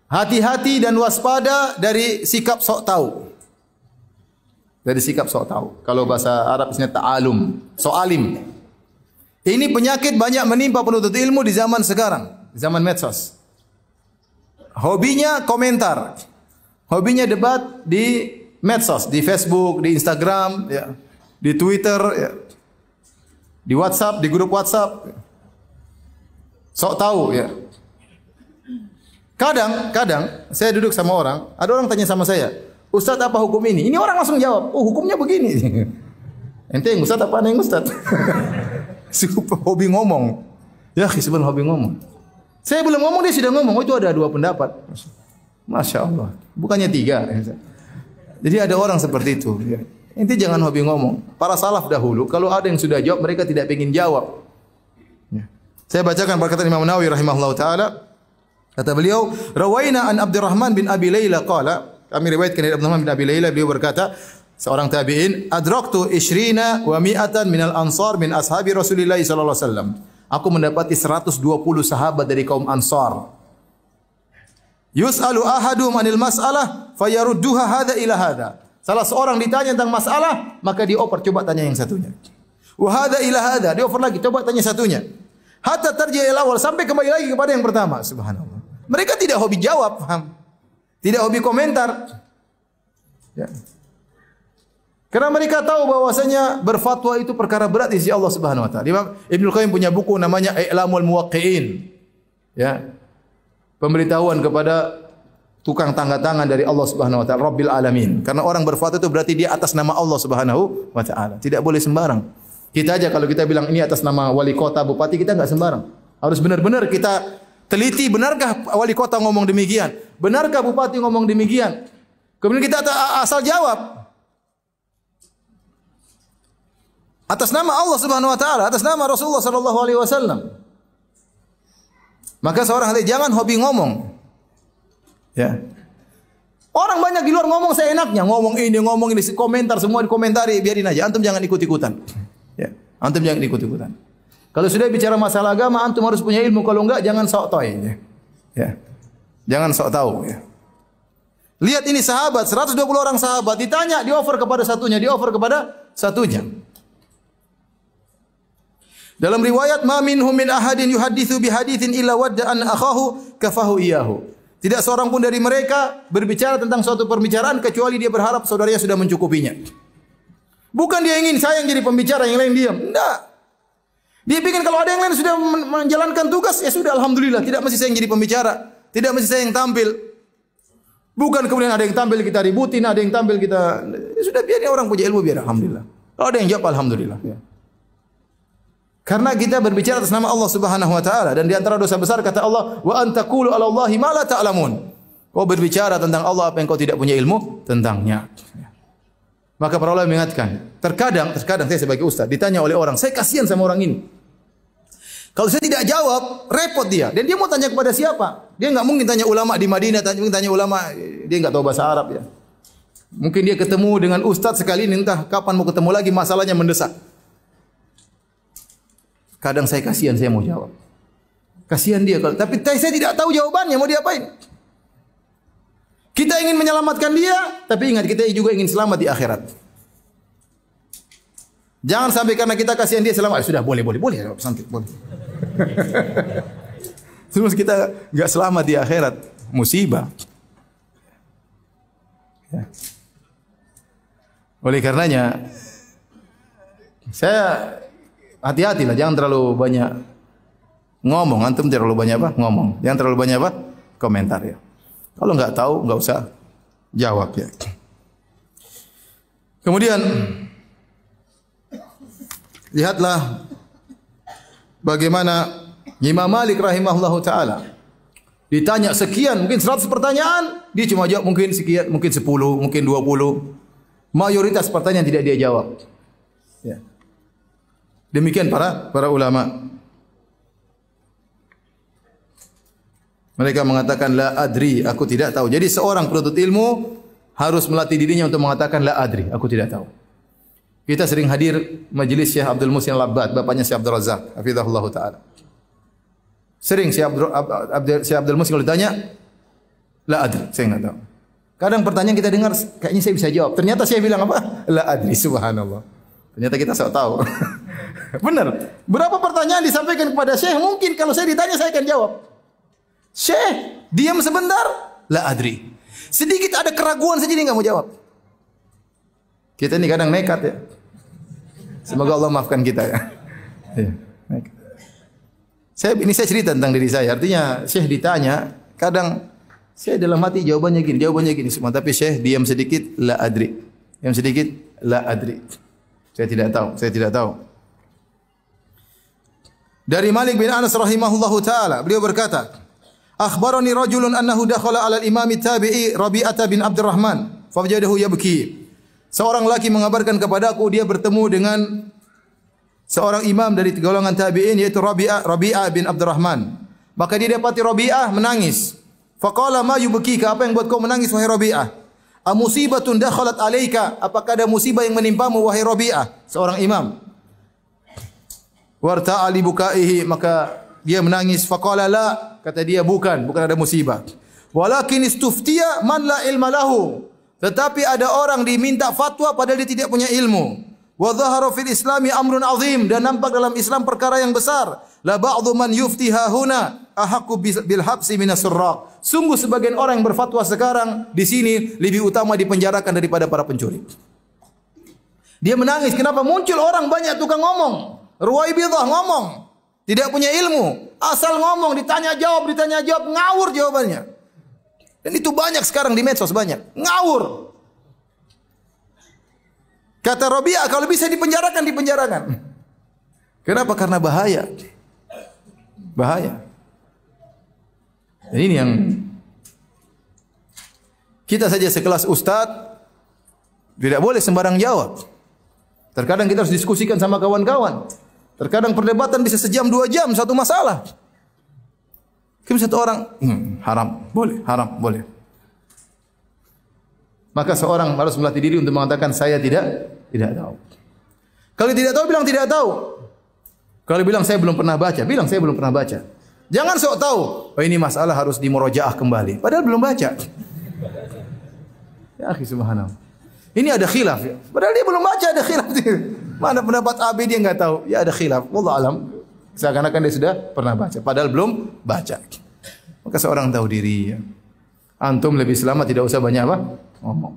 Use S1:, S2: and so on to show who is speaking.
S1: Hati-hati dan waspada dari sikap sok tahu. Dari sikap sok tahu. Kalau bahasa Arab istilahnya ta'alum, soalim. Ini penyakit banyak menimpa penuntut ilmu di zaman sekarang, zaman medsos. Hobinya komentar. Hobinya debat di medsos, di Facebook, di Instagram, ya, di Twitter, ya, di WhatsApp, di grup WhatsApp. Sok tahu, ya. Kadang saya duduk sama orang, ada orang tanya sama saya, Ustaz apa hukum ini? Ini orang langsung jawab, oh hukumnya begini. Ente yang Ustaz apa yang Ustaz? Hobi ngomong. Ya, sebenarnya hobi ngomong. Saya belum ngomong dia sudah ngomong, oh itu ada 2 pendapat. Masya Allah, bukannya 3. Jadi ada orang seperti itu. Ente jangan hobi ngomong. Para salaf dahulu, kalau ada yang sudah jawab, mereka tidak ingin jawab. Saya bacakan perkataan Imam Nawawi rahimahullah ta'ala. Kata beliau, rawaina an Abdurrahman bin Abi Layla qala, kami riwayatkan dari Abdurrahman bin Abi Layla, beliau berkata, seorang tabi'in, adraktu 20 wa mi'atan minal ansar min ashabi Rasulillah sallallahu alaihi wasallam. Aku mendapati 120 sahabat dari kaum Ansar. Yus'alu ahaduhum anil mas'alah fayarudduha hadza ila hadza. Salah seorang ditanya tentang masalah, maka dia oper coba tanya yang satunya. Wa hadza ila hadza, dia oper lagi coba tanya satunya. Hatta tarji' ila awal, sampai kembali lagi kepada yang pertama. Subhanallah. Mereka tidak hobi jawab, paham? Tidak hobi komentar. Ya. Karena mereka tahu bahwasanya berfatwa itu perkara berat di sisi Allah Subhanahu wa taala. Imam Ibnu Qayyim punya buku namanya I'lamul Muwaqqi'in. Ya. Pemberitahuan kepada tukang tanda tangan dari Allah Subhanahu wa taala, Rabbil Alamin. Karena orang berfatwa itu berarti dia atas nama Allah Subhanahu wa taala. Tidak boleh sembarang. Kita aja kalau kita bilang ini atas nama wali kota, bupati, kita enggak sembarang. Harus benar-benar kita teliti, benarkah wali kota ngomong demikian? Benarkah bupati ngomong demikian? Kemudian kita asal jawab. Atas nama Allah Subhanahu wa taala, atas nama Rasulullah sallallahu alaihi wasallam. Maka seorang hati jangan hobi ngomong. Ya. Orang banyak di luar ngomong seenaknya, ngomong ini, komentar semua dikomentari, biarin aja. Antum jangan ikut-ikutan. Ya. Antum jangan ikut-ikutan. Kalau sudah bicara masalah agama, antum harus punya ilmu. Kalau enggak, jangan sok toy. Ya. Jangan sok tahu. Ya. Lihat ini sahabat, 120 orang sahabat. Ditanya, di-offer kepada satunya. Di-offer kepada satunya. Dalam riwayat, ma minhum min ahadin yuhadithu bihadithin illa wadda an akhahu kafahu iyahu. Tidak seorang pun dari mereka berbicara tentang suatu perbicaraan kecuali dia berharap saudaranya sudah mencukupinya. Bukan dia ingin saya yang jadi pembicara, yang lain diam. Tidak. Dia pikir kalau ada yang lain sudah menjalankan tugas, ya sudah alhamdulillah. Tidak mesti saya yang jadi pembicara. Tidak mesti saya yang tampil. Bukan kemudian ada yang tampil kita ributin, ada yang tampil kita. Ya sudah biarnya orang punya ilmu biar alhamdulillah. Kalau ada yang jawab alhamdulillah. Ya. Karena kita berbicara atas nama Allah Subhanahu wa taala dan di antara dosa besar kata Allah, wa antaqulu 'ala Allahi ma la ta'lamun. Kau berbicara tentang Allah apa yang kau tidak punya ilmu tentangnya. Maka para ulama mengingatkan, terkadang saya sebagai ustaz ditanya oleh orang, saya kasihan sama orang ini. Kalau saya tidak jawab, repot dia. Dan dia mau tanya kepada siapa? Dia enggak mungkin tanya ulama di Madinah, tanya ulama, dia enggak tahu bahasa Arab ya. Mungkin dia ketemu dengan ustaz sekali ini, entah kapan mau ketemu lagi, masalahnya mendesak. Kadang saya kasihan, saya mau jawab. Kasihan dia, tapi saya tidak tahu jawabannya, mau diapain? Kita ingin menyelamatkan dia, tapi ingat kita juga ingin selamat di akhirat. Jangan sampai karena kita kasihan dia selamat, sudah boleh santai, boleh. Terus kita enggak selamat di akhirat, musibah. Ya. Oleh karenanya saya hati-hatilah, jangan terlalu banyak ngomong. Antum terlalu banyak apa? Ngomong. Jangan terlalu banyak apa? Komentar ya. Kalau enggak tahu, enggak usah jawab ya. Kemudian lihatlah bagaimana Imam Malik rahimahullahu taala ditanya sekian, mungkin 100 pertanyaan, dia cuma jawab mungkin sekian, mungkin 10, mungkin 20. Mayoritas pertanyaan tidak dia jawab. Ya. Demikian para ulama. Mereka mengatakan la adri, aku tidak tahu. Jadi seorang penuntut ilmu harus melatih dirinya untuk mengatakan la adri, aku tidak tahu. Kita sering hadir majelis Syekh Abdul Muhsin Al-Abbad, bapaknya Syekh Abdul Razak, hafizahullah taala. Sering Syekh Abdul Muhsin kalau ditanya, la adri, saya enggak tahu. Kadang pertanyaan kita dengar, kayaknya saya bisa jawab. Ternyata saya bilang apa? La adri, subhanallah. Ternyata kita sok tahu. Benar. Berapa pertanyaan disampaikan kepada Syekh, mungkin kalau saya ditanya saya akan jawab. Syekh, diam sebentar, la adri. Sedikit ada keraguan saja dia enggak mau jawab. Kita ini kadang nekat ya. Semoga Allah maafkan kita ya. Saya cerita tentang diri saya. Artinya Syekh ditanya, kadang saya dalam hati jawabannya gini semua. Tapi Syekh diam sedikit, la adri. Diam sedikit, la adri. Saya tidak tahu. Dari Malik bin Anas rahimahullahu taala, beliau berkata, "Akhbarani rajulun annahu dakhala 'ala al-imam tabi'i Rabi'ah bin Abdurrahman, fawajadahu yabki." Seorang laki mengabarkan kepadaku dia bertemu dengan seorang imam dari golongan tabi'in yaitu Rabi'ah bin Abdurrahman. Maka dia dapati Rabi'ah menangis. Faqala ma yubkika, apa yang buat kau menangis wahai Rabi'ah? Amusibatun dakhalat alaika, apakah ada musibah yang menimpamu wahai Rabi'ah? Seorang imam. Warta'a li bukaihi, maka dia menangis. Faqala la, kata dia bukan ada musibah. Walakin istuftiya man la ilma lahu, tetapi ada orang diminta fatwa padahal dia tidak punya ilmu. Wa dhahara fil islami amrun azim, dan nampak dalam Islam perkara yang besar. La ba'dhu man yuftiha huna ahaqqu bil habsi minas surraq. Sungguh sebagian orang yang berfatwa sekarang di sini lebih utama dipenjarakan daripada para pencuri. Dia menangis, kenapa? Muncul orang banyak tukang ngomong, ruwaibidah ngomong, tidak punya ilmu, asal ngomong, ditanya jawab, ngawur jawabannya. Dan itu banyak sekarang di medsos, banyak ngawur. Kata Rabi'ah, kalau bisa dipenjarakan. Kenapa? Karena bahaya. Dan ini yang kita saja sekelas ustaz tidak boleh sembarang jawab. Terkadang kita harus diskusikan sama kawan-kawan. Terkadang perdebatan bisa sejam 2 jam satu masalah. Kemudian satu orang haram, boleh. Maka seorang harus melatih diri untuk mengatakan saya tidak tahu. Kalau tidak tahu, bilang tidak tahu. Kalau bilang saya belum pernah baca, bilang saya belum pernah baca. Jangan sok tahu, oh ini masalah harus dimurojaah kembali, padahal belum baca. Ya akhi, subhanallah. Ini ada khilaf ya. Padahal dia belum baca, ada khilaf. Mana pendapat A, B dia enggak tahu. Ya ada khilaf. Wallahu alam. Seakan-akan dia sudah pernah baca, padahal belum baca. Maka seorang tahu diri ya. Antum lebih selamat tidak usah banyak apa? Ngomong.